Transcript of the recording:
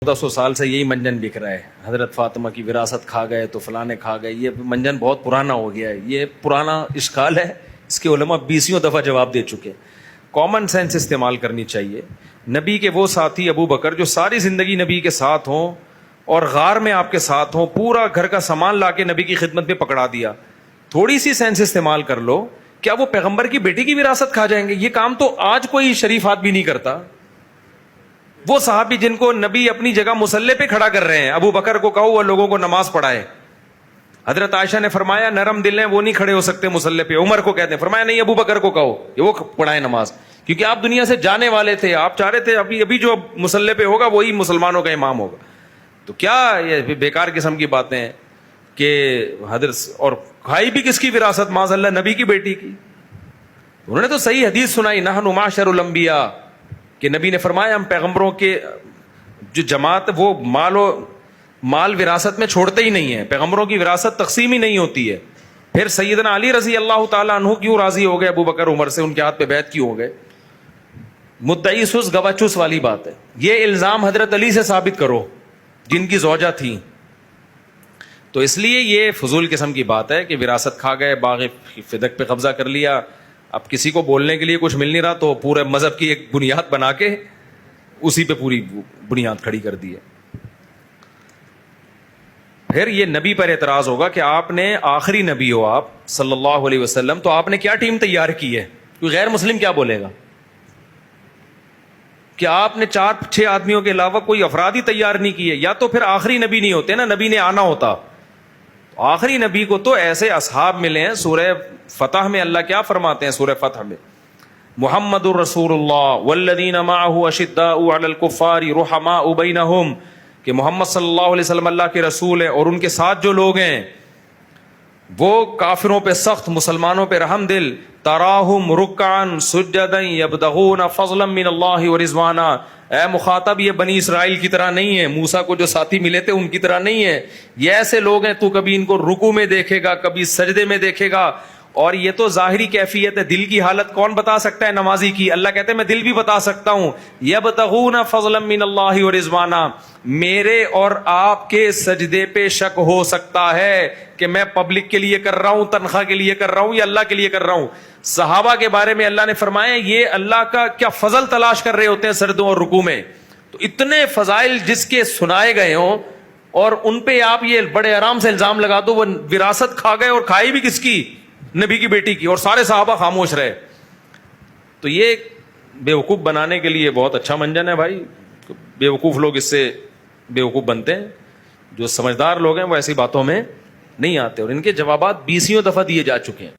1400 سال سے یہی منجن بک رہا ہے، حضرت فاطمہ کی وراثت کھا گئے تو فلانے کھا گئے. یہ منجن بہت پرانا ہو گیا ہے، یہ پرانا اشکال ہے، اس کے علماء 20 دفعہ جواب دے چکے. کامن سینس استعمال کرنی چاہیے. نبی کے وہ ساتھی ابو بکر جو ساری زندگی نبی کے ساتھ ہوں اور غار میں آپ کے ساتھ ہوں، پورا گھر کا سامان لا کے نبی کی خدمت میں پکڑا دیا. تھوڑی سی سینس استعمال کر لو، کیا وہ پیغمبر کی بیٹی کی وراثت کھا جائیں گے؟ یہ کام تو آج کوئی شریف آدمی نہیں کرتا. وہ صحابی جن کو نبی اپنی جگہ مصلی پہ کھڑا کر رہے ہیں، ابو بکر کو کہو وہ لوگوں کو نماز پڑھائے. حضرت عائشہ نے فرمایا نرم دل ہیں وہ نہیں کھڑے ہو سکتے مصلی پہ. عمر کو کہتے ہیں، فرمایا نہیں ابو بکر کو کہو کہ وہ پڑھائے نماز، کیونکہ آپ دنیا سے جانے والے تھے، آپ چاہ رہے تھے ابھی جو مصلی پہ ہوگا وہی مسلمانوں کا امام ہوگا. تو کیا یہ بیکار قسم کی باتیں ہیں کہ حضرت اور کھائی بھی کس کی وراثت؟ معاذ اللہ نبی کی بیٹی کی. انہوں نے تو صحیح حدیث سنائی، نحن معاشر الانبیاء، کہ نبی نے فرمایا ہم پیغمبروں کے جو جماعت وہ مال وراثت میں چھوڑتے ہی نہیں ہیں، پیغمبروں کی وراثت تقسیم ہی نہیں ہوتی ہے. پھر سیدنا علی رضی اللہ تعالیٰ عنہ کیوں راضی ہو گئے ابو بکر عمر سے، ان کے ہاتھ پہ بیعت کیوں ہو گئے؟ مدعی سس گواہ چس والی بات ہے. یہ الزام حضرت علی سے ثابت کرو جن کی زوجہ تھیں. تو اس لیے یہ فضول قسم کی بات ہے کہ وراثت کھا گئے، باغ فدق پہ قبضہ کر لیا. اب کسی کو بولنے کے لیے کچھ مل نہیں رہا تو پورے مذہب کی ایک بنیاد بنا کے اسی پہ پوری بنیاد کھڑی کر دی ہے. پھر یہ نبی پر اعتراض ہوگا کہ آپ نے آخری نبی ہو آپ صلی اللہ علیہ وسلم، تو آپ نے کیا ٹیم تیار کی ہے؟ کوئی غیر مسلم کیا بولے گا کہ آپ نے 4-6 آدمیوں کے علاوہ کوئی افراد ہی تیار نہیں کیے؟ یا تو پھر آخری نبی نہیں ہوتے نا، نبی نے آنا ہوتا. آخری نبی کو تو ایسے اصحاب ملے ہیں. سورہ فتح میں اللہ کیا فرماتے ہیں؟ سورہ فتح میں محمد الرسول اللہ والذین معہ اشداء علی الکفار رحماء بینہم، کہ محمد صلی اللہ علیہ وسلم اللہ کے رسول ہیں اور ان کے ساتھ جو لوگ ہیں وہ کافروں پہ سخت، مسلمانوں پہ رحم دل. تراہم رکعا سجدا یبتغون فضلا من اللہ ورضوانا. اے مخاطب یہ بنی اسرائیل کی طرح نہیں ہے، موسیٰ کو جو ساتھی ملے تھے ان کی طرح نہیں ہے. یہ ایسے لوگ ہیں تو کبھی ان کو رکوع میں دیکھے گا، کبھی سجدے میں دیکھے گا. اور یہ تو ظاہری کیفیت ہے، دل کی حالت کون بتا سکتا ہے نمازی کی؟ اللہ کہتے ہیں میں دل بھی بتا سکتا ہوں. یبتغون فضلا من اللہ ورضوانا. میرے اور آپ کے سجدے پہ شک ہو سکتا ہے کہ میں پبلک کے لیے کر رہا ہوں، تنخواہ کے لیے کر رہا ہوں یا اللہ کے لیے کر رہا ہوں. صحابہ کے بارے میں اللہ نے فرمایا یہ اللہ کا کیا فضل تلاش کر رہے ہوتے ہیں سجدوں اور رکوع میں. تو اتنے فضائل جس کے سنائے گئے ہوں اور ان پہ آپ یہ بڑے آرام سے الزام لگا دو وہ وراثت کھا گئے، اور کھائی بھی کس کی؟ نبی کی بیٹی کی، اور سارے صحابہ خاموش رہے. تو یہ بیوقوف بنانے کے لیے بہت اچھا منجن ہے بھائی. بیوقوف لوگ اس سے بیوقوف بنتے ہیں، جو سمجھدار لوگ ہیں وہ ایسی باتوں میں نہیں آتے، اور ان کے جوابات 20 دفعہ دیے جا چکے ہیں.